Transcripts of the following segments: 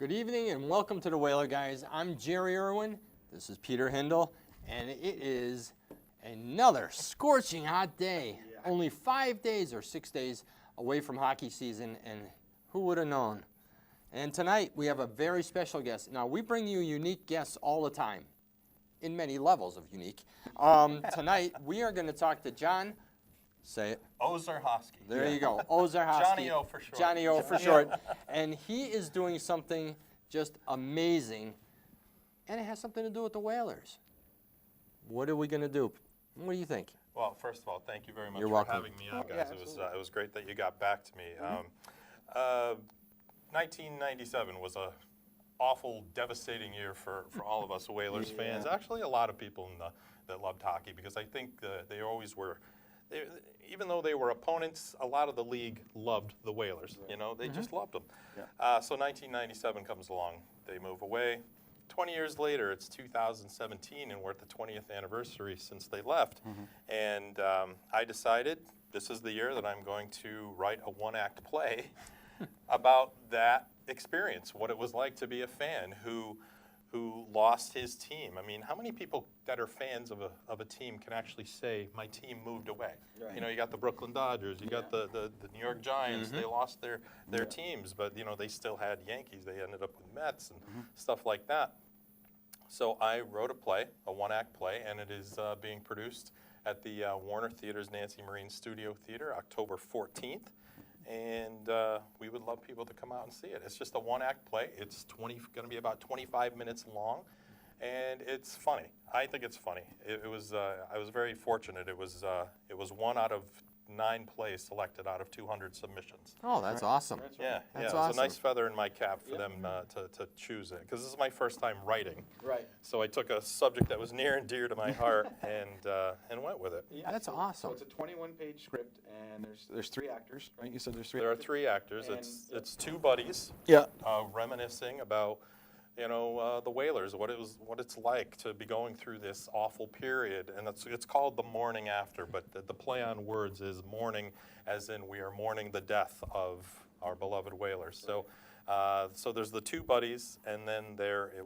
Good evening and welcome to the Whaler Guys. I'm Jerry Irwin. This is Peter Hindle, and it is another scorching hot day. Yeah. Only 5 days or 6 days away from hockey season, and who would have known? And tonight we have a very special guest. Now, we bring you unique guests all the time, in many levels of unique. Tonight we are going to talk to John. Say it. Ozerhoski. There you go. Ozerhoski. Johnny O for short. Johnny O for short. And he is doing something just amazing, and it has something to do with the Whalers. What are we going to do? What do you think? Well, first of all, thank you very much You're for welcome. having me on, guys. Yeah, It was great that you got back to me. 1997 was a awful, devastating year for all of us Whalers fans. Actually, a lot of people that loved hockey, because I think they always were. Even though they were opponents, a lot of the league loved the Whalers. You know, they just loved them. Yeah. So 1997 comes along. They move away. 20 years later, it's 2017, and we're at the 20th anniversary since they left. And I decided this is the year that I'm going to write a one-act play about that experience, what it was like to be a fan who lost his team. I mean, how many people that are fans of a team can actually say, my team moved away? Right. You know, you got the Brooklyn Dodgers, you got the New York Giants, they lost their teams, but, you know, they still had Yankees. They ended up with Mets and stuff like that. So I wrote a play, a one-act play, and it is being produced at the Warner Theater's Nancy Marine Studio Theater, October 14th. And we would love people to come out and see it. It's just a one-act play. It's going to be about 25 minutes long, and it's funny. I think it's funny. I was very fortunate. It was one out of 9 plays selected out of 200 submissions. Oh, that's awesome. Yeah, that's It awesome. was a nice feather in my cap for them to choose it, because this is my first time writing. Right. So I took a subject that was near and dear to my heart and went with it. Yeah. That's awesome. So it's a 21-page script, and there's 3 actors, right? You said there's 3 There are actors? 3 actors. And It's 2 buddies. Yeah. Reminiscing about, you know, the Whalers, what it's like to be going through this awful period, and it's called the Mourning After, but the play on words is mourning, as in we are mourning the death of our beloved Whalers. So, so there's the 2 buddies, and then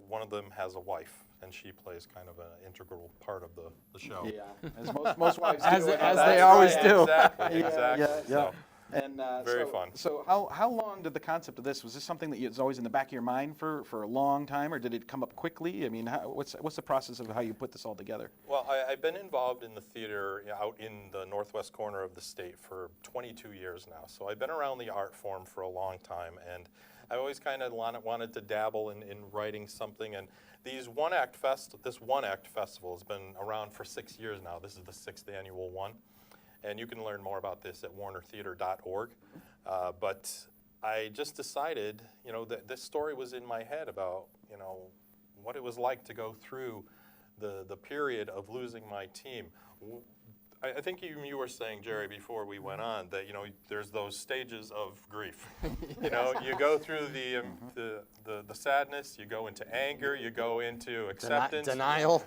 one of them has a wife, and she plays kind of an integral part of the show. Yeah, as most wives do. As and they always do. Exactly. Yeah. So, And very fun. So how long did the concept of this, was this something that was always in the back of your mind for a long time, or did it come up quickly? I mean, what's the process of how you put this all together? Well, I've been involved in the theater out in the northwest corner of the state for 22 years now. So I've been around the art form for a long time, and I always kind of wanted to dabble in writing something. And this one-act festival has been around for 6 years now. This is the 6th annual one. And you can learn more about this at warnertheater.org. But I just decided, you know, that this story was in my head about, you know, what it was like to go through the period of losing my team. I think you were saying, Jerry, before we went on, that, you know, there's those stages of grief. You know, you go through the sadness, you go into anger, you go into acceptance, Denial.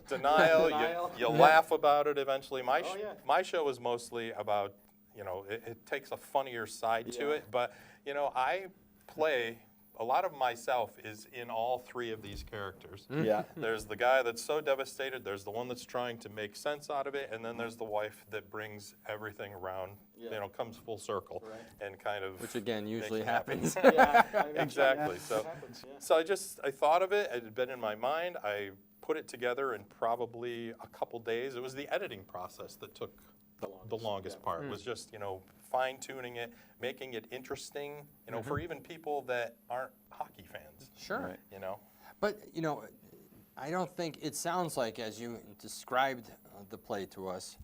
You laugh about it eventually. My show is mostly about, you know, it takes a funnier side to it, but, you know, I play. A lot of myself is in all 3 of these characters. Yeah. There's the guy that's so devastated, there's the one that's trying to make sense out of it, and then there's the wife that brings everything around, you know, comes full circle and kind of... Which, again, usually happens. Exactly. Yeah, So I thought of it. It had been in my mind. I put it together in probably a couple days. It was the editing process that took the longest part. It was just, you know, fine-tuning it, making it interesting, you know, for even people that aren't hockey fans. Sure. Right. You know? But, you know, I don't think, it sounds like, as you described the play to us,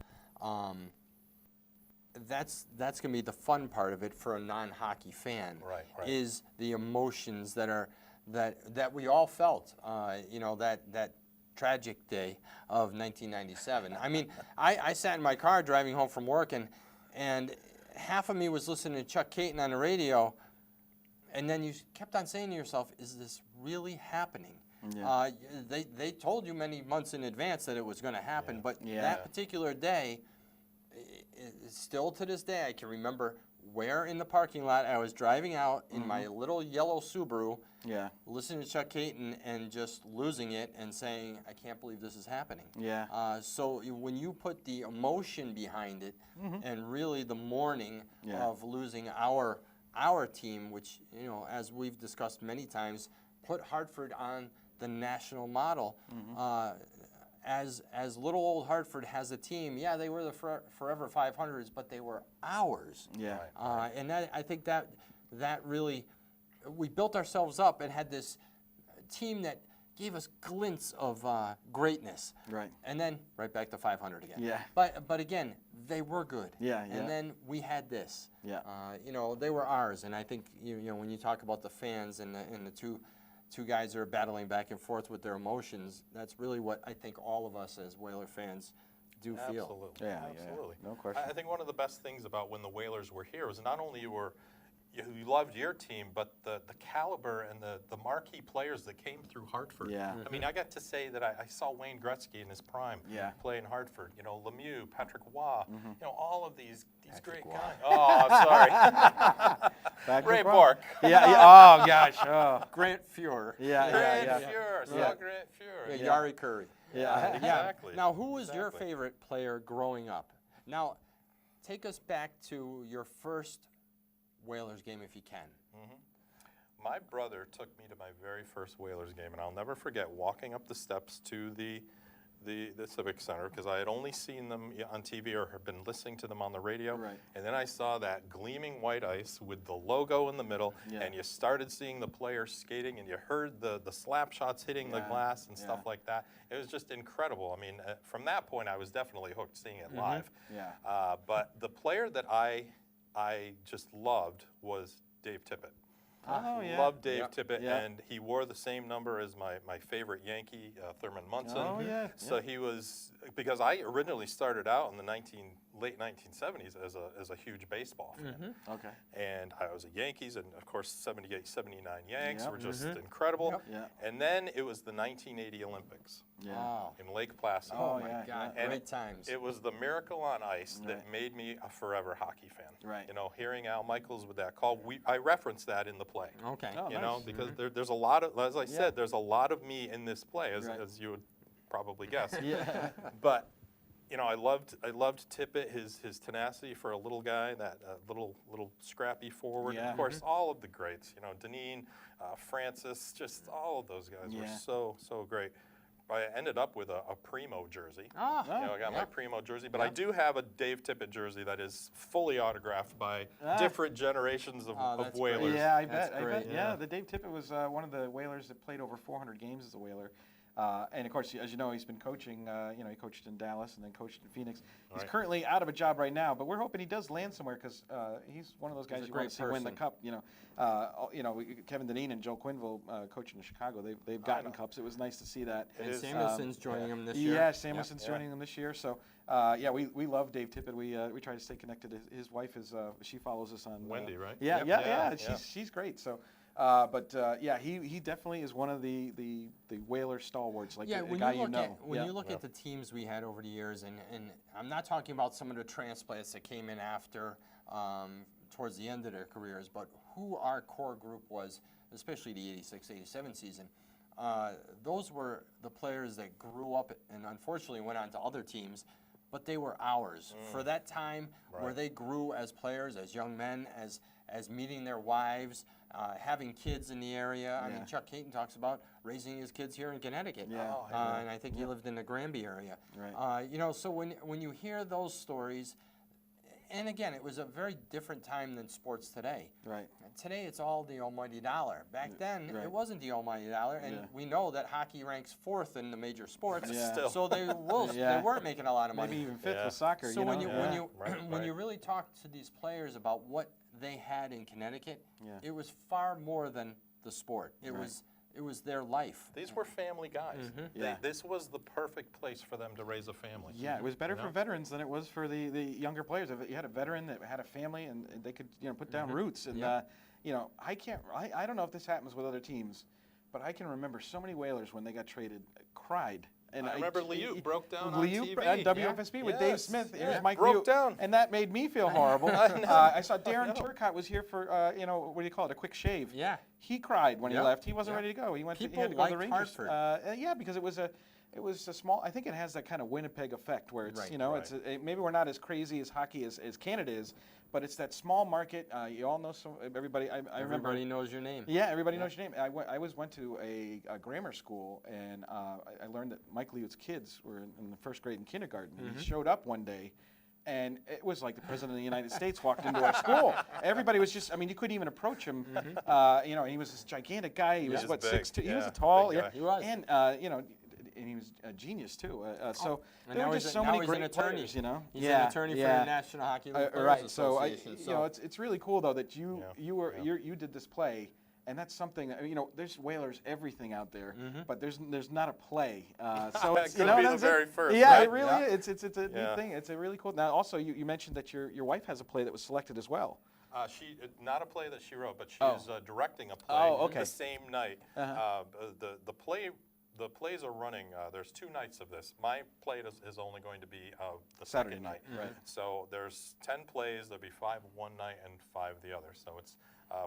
that's going to be the fun part of it for a non-hockey fan. Right. Is the emotions that we all felt, you know, that tragic day of 1997. I mean, I sat in my car driving home from work, and half of me was listening to Chuck Caton on the radio, and then you kept on saying to yourself, is this really happening? Yeah. They told you many months in advance that it was going to happen, but that particular day, still to this day, I can remember where in the parking lot I was driving out in my little yellow Subaru, Yeah. listening to Chuck Caton and just losing it and saying, I can't believe this is happening. Yeah. So when you put the emotion behind it and really the mourning of losing our team, which, you know, as we've discussed many times, put Hartford on the national model. As little old Hartford has a team, yeah, they were the forever 500s, but they were ours. Yeah. And I think that really, we built ourselves up and had this team that gave us glints of greatness. Right. And then right back to 500 again. Yeah. But again, they were good. Yeah, And yeah. then we had this. Yeah. You know, they were ours. And I think, you know, when you talk about the fans and the two guys that are battling back and forth with their emotions, that's really what I think all of us as Whaler fans do feel. Absolutely. Yeah, Absolutely. no question. I think one of the best things about when the Whalers were here was not only you loved your team, but the caliber and the marquee players that came through Hartford. Yeah. I mean, I got to say that I saw Wayne Gretzky in his prime play in Hartford. You know, Lemieux, Patrick Waugh, you know, all of these great guys. Oh, sorry. Ray Bork. Yeah. Oh gosh. Oh. Grant Fuhrer. Yeah. Grant Yeah. Fuhrer. Saw Yeah. Grant Fuhrer. Yeah, Yari Curry. Yeah. Exactly. Now, who was your Exactly. favorite player growing up? Now, take us back to your first Whalers game if you can. My brother took me to my very first Whalers game, and I'll never forget walking up the steps to the Civic Center, because I had only seen them on TV or had been listening to them on the radio. Right. And then I saw that gleaming white ice with the logo in the middle, Yeah. and you started seeing the players skating, and you heard the slap shots hitting the Yeah. glass and stuff Yeah. like that. It was just incredible. I mean, from that point, I was definitely hooked seeing it live. Yeah. But the player that I just loved was Dave Tippett. Oh yeah. Loved Dave Yeah. Tippett, Yeah. and he wore the same number as my favorite Yankee, Thurman Munson. Oh yeah. So he was, because I originally started out in the late 1970s as a huge baseball fan. Okay. And I was a Yankees, and of course 78, 79 Yanks Yep. were just incredible. Yep. Yeah. And then it was the 1980 Olympics Yeah. Oh, in Lake Placid. oh Oh, my yeah, God, yeah. great times. It was the miracle on ice that Right. made me a forever hockey fan. Right. You know, hearing Al Michaels with that call, I referenced that in the play. Okay. Oh, You know, nice. because there's a lot of, as I Yeah. said, there's a lot of me in this play, Right. as you would probably guess. Yeah. But, you know, I loved Tippett, his tenacity for a little guy, that little scrappy forward. Yeah. Of course, all of the greats, you know, Deneen, Francis, just all of those guys were Yeah. so great. I ended up with a Primo jersey. Ah, You know, I got my yeah. Primo jersey, but I do have a Dave Tippett jersey that is fully autographed by different generations of that's great. Whalers. Yeah, I That's bet. I great. bet. Yeah, the Dave Tippett was one of the Whalers that played over 400 games as a Whaler. And of course, as you know, he's been coaching. You know, he coached in Dallas and then coached in Phoenix. He's Right. currently out of a job right now, but we're hoping he does land somewhere because he's one of those guys a you want great to see win the person. cup. You know, Kevin Deneen and Joe Quinville coaching in Chicago. They've gotten know. cups. It was nice to see that. It And is, Samuelson's joining him this year. Yeah, Samuelson's Yeah. joining them this year. So, yeah, we love Dave Tippett. We try to stay connected. His wife is she follows us on Wendy, right? Yeah, Yep. yeah. Yeah. She's great. So, yeah, he definitely is one of the Whaler stalwarts, like Yeah, the when guy you look know. at when Yeah. you look at the teams we had over the years, and I'm not talking about some of the transplants that came in after towards the end of their careers, but who our core group was, especially the 86-87 season. Those were the players that grew up and unfortunately went on to other teams, but they were ours for that time where Right. they grew as players, as young men, as meeting their wives, having kids in the area. I Yeah. mean, Chuck Caton talks about raising his kids here in Connecticut. Yeah. Oh, And I think he lived in the Granby area. Right. You know, so when you hear those stories, and again, it was a very different time than sports today. Right. Today, it's all the almighty dollar. Back then, Right. it wasn't the almighty dollar, and Yeah. we know that hockey ranks 4th in the major sports. Yeah. Still. So they Yeah. weren't making a lot of money. Maybe even fifth Yeah. with soccer. So you know? when you Yeah. Right, when you right. really talk to these players about what they had in Connecticut, Yeah. it was far more than the sport. It was their life. These were family guys. Yeah. This was the perfect place for them to raise a family. Yeah, it was better You for know? veterans than it was for the younger players. If you had a veteran that had a family and they could put down roots, and Yep. I don't know if this happens with other teams, but I can remember so many Whalers when they got traded cried And I remember Liu broke down on Liu TV. on WFSB with Dave Yes, Smith. It yeah. was Mike Broke Liu, down. and that made me feel horrible. I saw Darren Turcotte was here for what do you call it, a quick shave. Yeah. He cried when he Yep. left. He wasn't Yep. ready to go. He went. He People had to go to the liked Rangers. Hartford. Yeah, because it was a small. I think it has that kind of Winnipeg effect where it's Right. it's maybe we're not as crazy as hockey as Canada is, but it's that small market. You all know everybody. I remember. Everybody knows your name. Yeah, everybody knows your name. I went to a grammar school, and I learned that Mike Liu's kids were in the first grade and kindergarten. And he showed up one day, and it was like the president of the United States walked into our school. Everybody was just, I mean, you couldn't even approach him. He was this gigantic guy. He was, was what, big, 6'2"? He was yeah, a tall, big yeah. guy. He was. And, and he was a genius, too. So And there now were he's just a- so now many he's an great attorney. players, you know? He's an attorney for the National Hockey League Players Right, so Association. it's really cool, though, that you Yeah. you did this play. And that's something, there's Whalers everything out there, but there's not a play. So That it's, could know be what the I'm saying? very first, Yeah, right? it really Yeah. is. It's a neat thing. It's a really cool. Now, also, you mentioned that your wife has a play that was selected as well. She not a play that she wrote, but she Oh. is directing a play Oh, okay. the same night. Uh-huh. The plays are running. There's 2 nights of this. My play is only going to be the Saturday second night, night. right. So there's 10 plays. There'll be 5 one night and 5 the other. So it's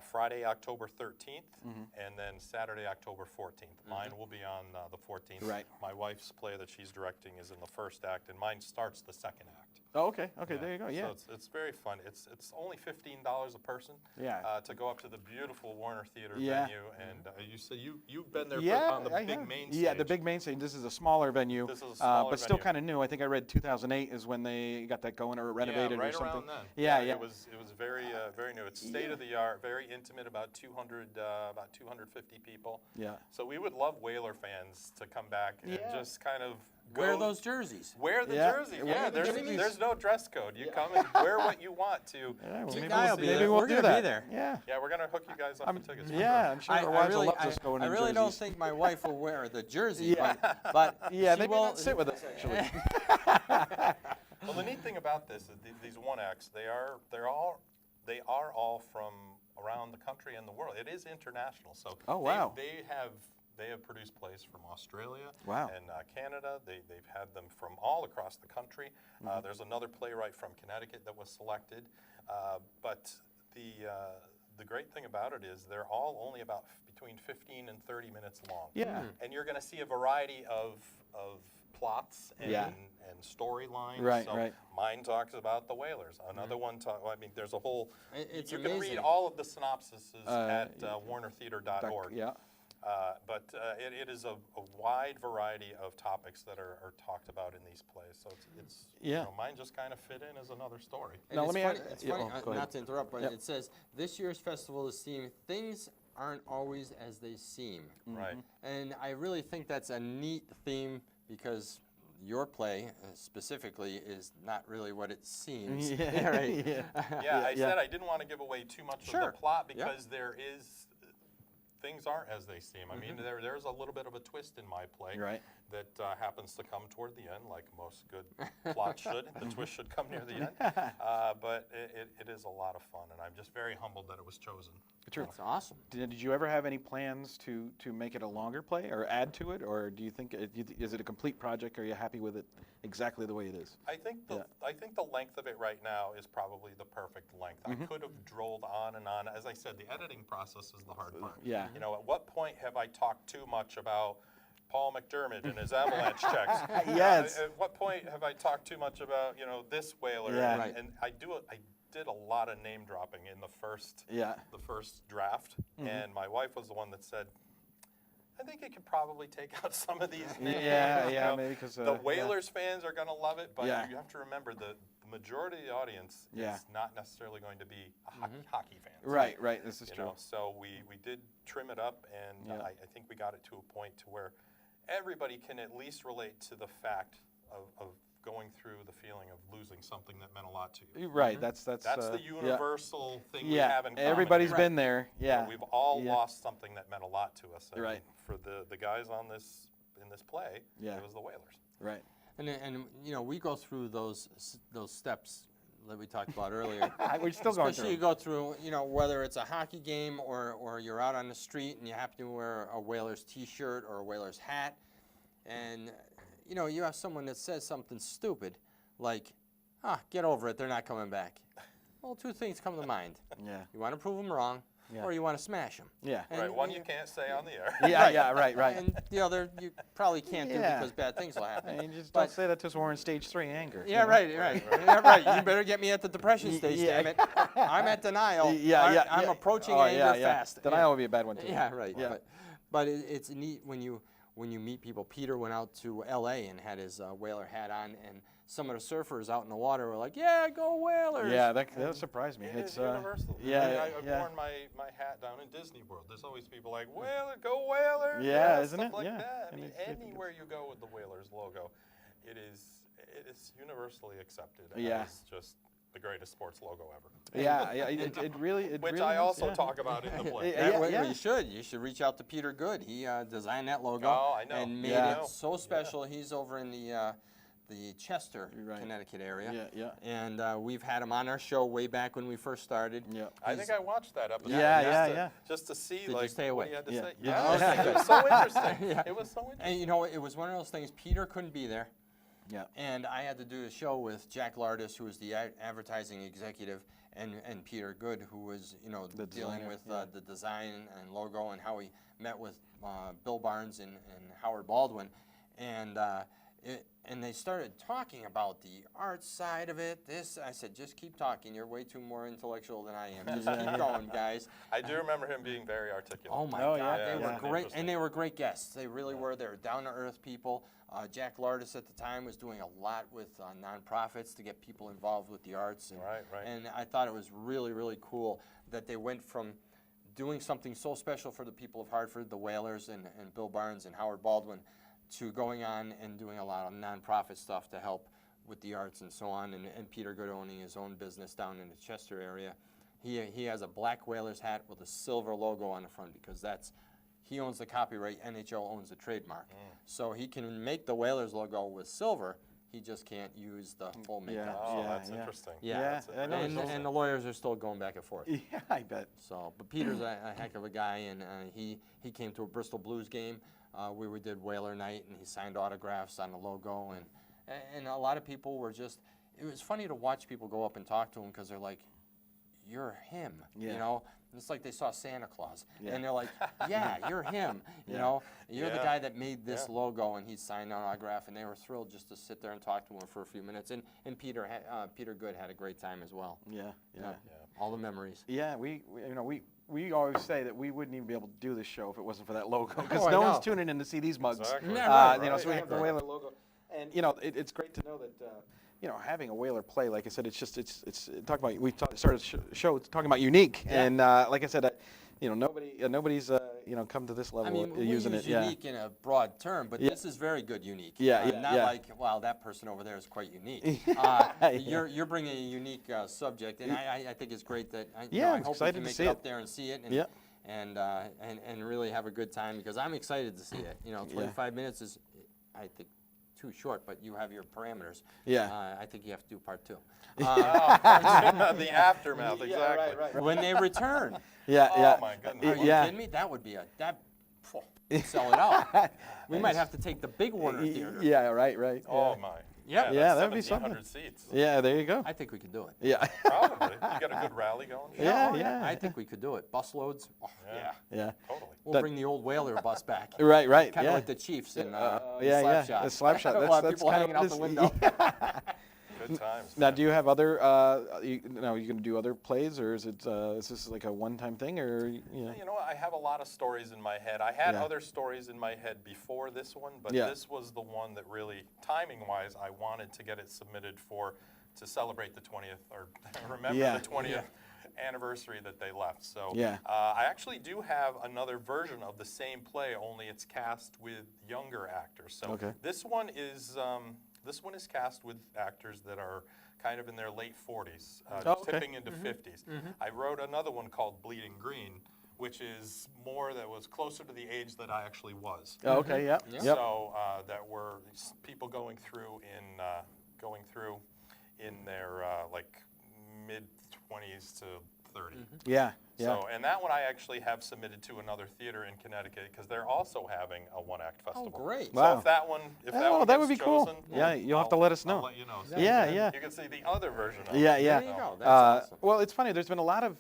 Friday, October 13th, and then Saturday, October 14th. Mine will be on the 14th. Right. My wife's play that she's directing is in the first act, and mine starts the second act. Oh, okay. There you go. Yeah. So it's very fun. It's only $15 a person. Yeah. To go up to the beautiful Warner Theater Yeah. venue, and you said you've been there Yeah, on the I big have. main stage. Yeah, the big main stage. This is a smaller venue. This is a smaller but still venue. kind of new. I think I read 2008 is when they got that going or renovated yeah, right or something. around then. Yeah. It was very very new. It's state of the art, very intimate. About 250 people. Yeah. So we would love Whaler fans to come back and just kind of Wear go- those jerseys. Wear the Yeah. jersey. Wear Yeah, the jerseys. there's no dress code. You come and wear what you want to. Yeah, well, Keep maybe an eye we'll, out, maybe Peter. we'll We're do gonna that. be there. Yeah. Yeah, we're gonna hook you guys up with tickets. for Yeah, sure. I'm sure our wives will love us going I in really jerseys. don't think my wife will wear the jersey, Yeah. but Yeah, she they may will not sit with us actually. Well, the neat thing about this is these one acts. They are all from around the country and the world. It is international. So Oh, wow. they have produced plays from Australia Wow. and Canada. They've had them from all across the country. Mm-hmm. There's another playwright from Connecticut that was selected. But the great thing about it is they're all only about between 15 and 30 minutes long. Yeah. And you're going to see a variety of plots and, Yeah. and storylines. Right, so right. Mine talks about the Whalers. Another one there's a whole. It's you can amazing. read all of the synopsises at warnertheater.org. Yeah. But it is a wide variety of topics that are talked about in these plays. So it's Yeah. mine just kind of fit in as another story. And Now, it's let me funny, ask- it's yeah, funny, oh, go ahead. not to interrupt, but Yep. it says this year's festival is themed "Things Aren't Always as They Seem," Right. and I really think that's a neat theme because your play specifically is not really what it seems. Yeah, right. Yeah, I said I didn't want to give away too much Sure. of the plot Yep. because things aren't as they seem. I mean, there's a little bit of a twist in my play Right. that happens to come toward the end, like most good plots should. The twist should come near the end. But it is a lot of fun, and I'm just very humbled that it was chosen. True. That's awesome. Did you ever have any plans to make it a longer play or add to it, or do you think is it a complete project? Or are you happy with it exactly the way it is? I think the length of it right now is probably the perfect length. I could have drolled on and on. As I said, the editing process is the hard part. Yeah. You know, at what point have I talked too much about Paul McDermott and his avalanche checks? Yes. At what point have I talked too much about this whaler? Yeah. And, Right. and I did a lot of name dropping in the first draft, and my wife was the one that said, I think you could probably take out some of these names. Yeah, maybe because the Whalers fans are going to love it, but Yeah. you have to remember the majority of the audience Yeah. is not necessarily going to be hockey fans. Right. This is You true. know, so we did trim it up, and Yeah. I think we got it to a point to where everybody can at least relate to the fact of going through the feeling of losing something that meant a lot to you. Right. That's That's the yeah. universal thing we Yeah. have in common. Everybody's Right. been there. Yeah. We've all Yeah. lost something that meant a lot to us. And Right. For the guys in this play, Yeah. it was the Whalers. Right. And we go through those steps that we talked about earlier. We're still going Especially you through. go through, whether it's a hockey game or you're out on the street and you happen to wear a Whalers T-shirt or a Whalers hat, and you know, you have someone that says something stupid, like, get over it, they're not coming back. Well, two things come to mind. Yeah. You want to prove them wrong, Yeah. or you want to smash them. Yeah. Right, one you can't say on the air. Yeah, right. And the other you probably can't do Yeah. because bad things will happen. And you just But- don't say that to us when we're in stage 3 anger. Yeah, you know? right. Yeah, right. You better get me at the depression stage, yeah. damn it. I'm at denial. Yeah. I'm approaching Oh, anger yeah. fast. Denial would be a bad one too. Yeah, right. Yeah. But it's neat when you meet people. Peter went out to L.A. and had his whaler hat on, and some of the surfers out in the water were like, "Yeah, go whalers!" Yeah, that surprised me. It It's is universal. yeah, I've yeah. worn my hat down in Disney World. There's always people like, Whaler, go Whaler! Yeah, isn't stuff it? like Yeah. that. I And mean, it's- anywhere you go with the Whalers logo, it is universally accepted Yeah. as just the greatest sports logo ever. Yeah, it really. Which I also talk about in the play. Yeah, Well, yeah. You should reach out to Peter Good. He designed that logo. Oh, I know. And made Yeah. it so special. He's over in the Chester, Right. Connecticut area. Yeah. And we've had him on our show way back when we first started. Yeah. I think I watched that episode. Yeah. Just to see you like stay what awake? he had to Yeah. say. Yeah. Yeah, it was so interesting. It was so interesting. And you know, it was one of those things. Peter couldn't be there. Yeah. And I had to do a show with Jack Lardis, who was the advertising executive, and Peter Good, who was, you know, The dealing designer, with yeah. the design and logo and how he met with Bill Barnes and Howard Baldwin. And they started talking about the art side of it. I said, just keep talking. You're way too more intellectual than I am. Just keep going, guys. I do remember him being very articulate. Oh my Oh, God, yeah, they yeah. were great, Interesting. and they were great guests. They really were. They were down-to-earth people. Jack Lardis at the time was doing a lot with nonprofits to get people involved with the arts. And, Right. And I thought it was really, really cool that they went from doing something so special for the people of Hartford, the Whalers and Bill Barnes and Howard Baldwin, to going on and doing a lot of nonprofit stuff to help with the arts and so on. And Peter Good owning his own business down in the Chester area. He has a black Whalers hat with a silver logo on the front because he owns the copyright, NHL owns the trademark. So he can make the Whalers logo with silver, he just can't use the full makeup. Oh, Yeah, that's yeah. interesting. Yeah. That's I know. And the lawyers are still going back and forth. Yeah, I bet. So, but Peter's a heck of a guy, and he came to a Bristol Blues game where we did Whaler Night, and he signed autographs on the logo, and a lot of people were just, it was funny to watch people go up and talk to him because they're like, you're him, you Yeah. know? And it's like they saw Santa Claus, Yeah. and they're like, yeah, you're him, you Yeah. know? You're the Yeah. guy that made this Yeah. logo, and he signed an autograph, and they were thrilled just to sit there and talk to him for a few minutes. And Peter Good had a great time as well. Yeah. All the memories. Yeah, we always say that we wouldn't even be able to do this show if it wasn't for that logo because Oh, I no know. one's tuning in to see these mugs. Exactly. Yeah, right, You know, so we right, have the right. Whaler logo, and you know, it's great to know that you know, having a Whaler play, like I said, it's talk about started show talking about unique, and like I said, you know, nobody's you know, come to this level I mean, we using use it. Yeah. unique in a broad term, but Yeah. this is very good unique. Yeah, Not yeah. like, wow, that person over there is quite unique. Yeah. You're bringing a unique subject, and I think it's great that Yeah, I I'm hope we excited can to make see it it. up there and see it, Yeah. and really have a good time because I'm excited to see it. You know, 25 minutes is, I think, too short, but you have your parameters. Yeah. I think you have to do part 2. The aftermath, exactly. right. When they return. Yeah, Oh, yeah. my Are goodness. you Yeah. kidding me? That would be sell it out. We might have to take the big Warner Theater. Yeah, right. Oh, Yeah. my. Yeah. Yeah, that's that'd be something. 1,700 seats. Yeah, there you go. I think we could do it. Yeah. Probably. You got a good rally going? Yeah, Oh, yeah. I think we could do it. Bus loads. Oh, Yeah. Yeah. Totally. We'll That- bring the old Whaler bus back. Right. Kind of Yeah. like the Chiefs in Yeah. Slapshot. The Slapshot. We'll have That's people kind hanging of out the window. Good times. Now, do you have other? You know, you going to do other plays, or is this like a one-time thing, or you know? You know, I have a lot of stories in my head. I had Yeah. other stories in my head before this one, but Yeah. this was the one that really, timing-wise, I wanted to get it submitted to celebrate the 20th, or remember Yeah. the 20th anniversary that they left. So Yeah. I actually do have another version of the same play, only it's cast with younger actors. So Okay. this one is cast with actors that are kind of in their late 40s, Oh, okay. tipping into 50s. I wrote another one called Bleeding Green, which is that was closer to the age that I actually was. Oh, okay. Yeah. Yeah. Yep. So that were people going through in their like mid 20s to 30. Yeah, yeah. So, and that one I actually have submitted to another theater in Connecticut because they're also having a one-act festival. great. So Wow. if that one, Oh, one that would gets be cool. chosen, Yeah, you'll have to let us know. I'll let you know. So Yeah, you can, yeah. You can see the other version of it. Yeah, yeah. There you go. That's awesome. Well, it's funny. There's been a lot of,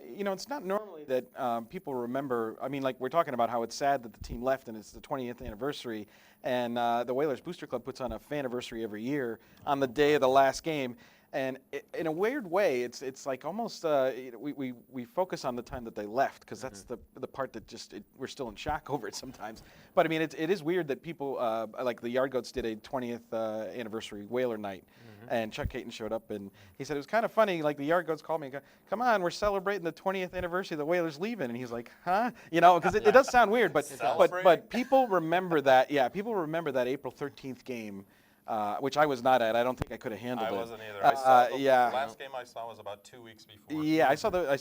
it's not normally that people remember. I mean, like we're talking about how it's sad that the team left and it's the 20th anniversary, and the Whalers Booster Club puts on a fan-anniversary every year on the day of the last game. And in a weird way, it's like almost we focus on the time that they left because that's the part that just we're still in shock over it sometimes. But I mean, it is weird that people like the Yard Goats did a 20th anniversary Whaler night, and Chuck Caton showed up and he said it was kind of funny. Like the Yard Goats called me, and go, "Come on, we're celebrating the 20th anniversary of the Whalers leaving," and he's like, "Huh?" You know, because it does sound weird, but people remember that. Yeah, people remember that April 13th game. Which I was not at. I don't think I could have handled it. I wasn't either. I saw the yeah. last game I saw was about 2 weeks before. Yeah, I saw. I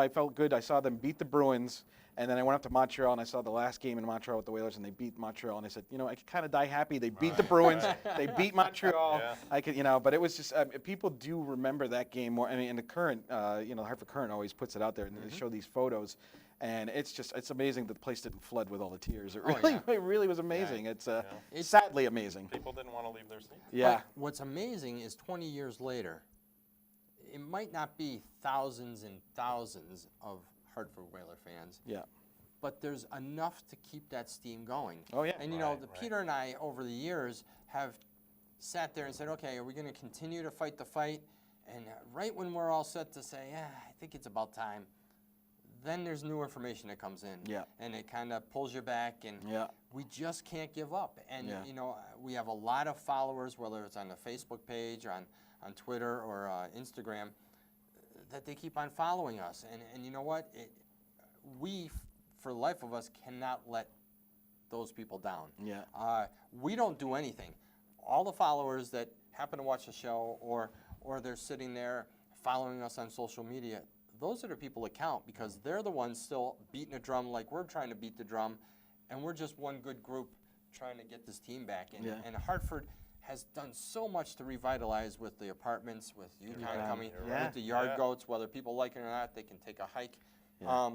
felt good. I saw them beat the Bruins, and then I went up to Montreal and I saw the last game in Montreal with the Whalers, and they beat Montreal. And I said, I could kind of die happy. They beat the Bruins. They beat Montreal. Yeah. I could, but it was just people do remember that game more. I mean, in the Current, the Hartford Current always puts it out there, and they show these photos. And it's amazing that the place didn't flood with all the tears. It really was amazing. It's sadly amazing. People didn't want to leave their seats. Yeah. But what's amazing is 20 years later, it might not be thousands and thousands of Hartford Whaler fans. Yeah. But there's enough to keep that steam going. Oh, yeah. And Peter and I over the years have sat there and said, okay, are we going to continue to fight the fight? And right when we're all set to say, I think it's about time, then there's new information that comes in. Yeah. And it kind of pulls you back, and we just can't give up. And, we have a lot of followers, whether it's on the Facebook page, or on Twitter, or Instagram, that they keep on following us. And you know what? We, for the life of us, cannot let those people down. Yeah. We don't do anything. All the followers that happen to watch the show, or they're sitting there following us on social media, those are the people that count, because they're the ones still beating a drum like we're trying to beat the drum, and we're just one good group trying to get this team back. And Hartford has done so much to revitalize with the apartments, with UConn coming, with the Yard Goats, whether people like it or not, they can take a hike. Yeah.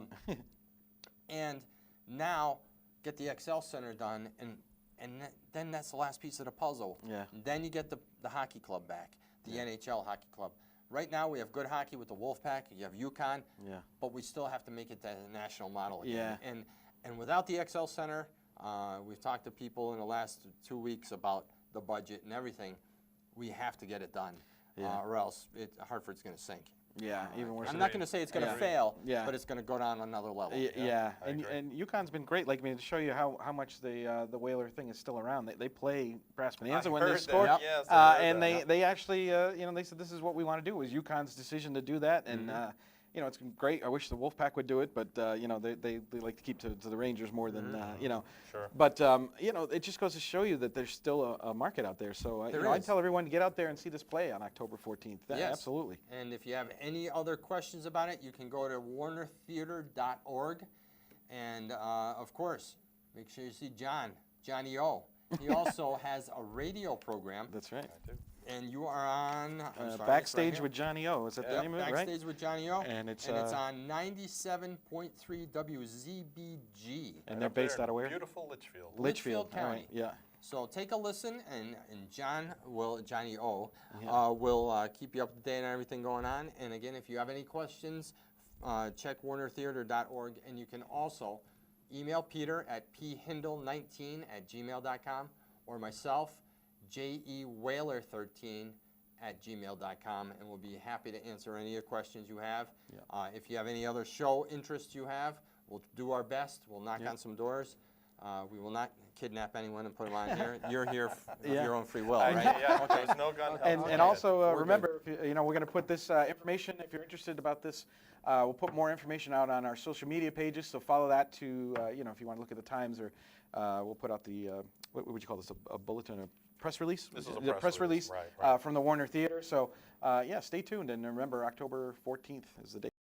And now get the XL Center done, and then that's the last piece of the puzzle. Yeah. And then you get the hockey club back, the NHL hockey club. Right now, we have good hockey with the Wolfpack. You have UConn, but we still have to make it that national model again. Yeah. And without the XL Center, we've talked to people in the last 2 weeks about the budget and everything. We have to get it done, or else Hartford's going to sink. Yeah, even worse. I'm not going to say it's going to fail, but it's going to go down another level. Yeah, and UConn's been great. Like, I mean, to show you how much the Whaler thing is still around. They play Brass Bonanza when they score, and they actually they said this is what we want to do. It was UConn's decision to do that, and it's great. I wish the Wolfpack would do it, but they like to keep to the Rangers more than Sure. But it just goes to show you that there's still a market out there. So I tell everyone to get out there and see this play on October 14th. Yes. Absolutely. And if you have any other questions about it, you can go to warnertheater.org, and of course, make sure you see Johnny O. He also has a radio program. That's right. I do. And you are on Backstage with Johnny O. Is that the name of it, right? Backstage with Johnny O. And it's on 97.3 WZBG. And they're based out of where? Beautiful Litchfield. Litchfield County. Right, yeah. So take a listen, and Johnny O will keep you up to date on everything going on. And again, if you have any questions, check warnertheater.org, and you can also email Peter at phindle19@gmail.com, or myself, jewhaler13@gmail.com, and we'll be happy to answer any of the questions you have. If you have any other show interests you have, we'll do our best. We'll knock on some doors. We will not kidnap anyone and put them on here. You're here of your own free will, right? Okay. There's no gun. And also remember, we're going to put this information, if you're interested about this, we'll put more information out on our social media pages, so follow that to, if you want to look at the times, or we'll put out the, what would you call this, a bulletin, a press release? This is a press release right. from the Warner Theater. So, stay tuned, and remember, October 14th is the date.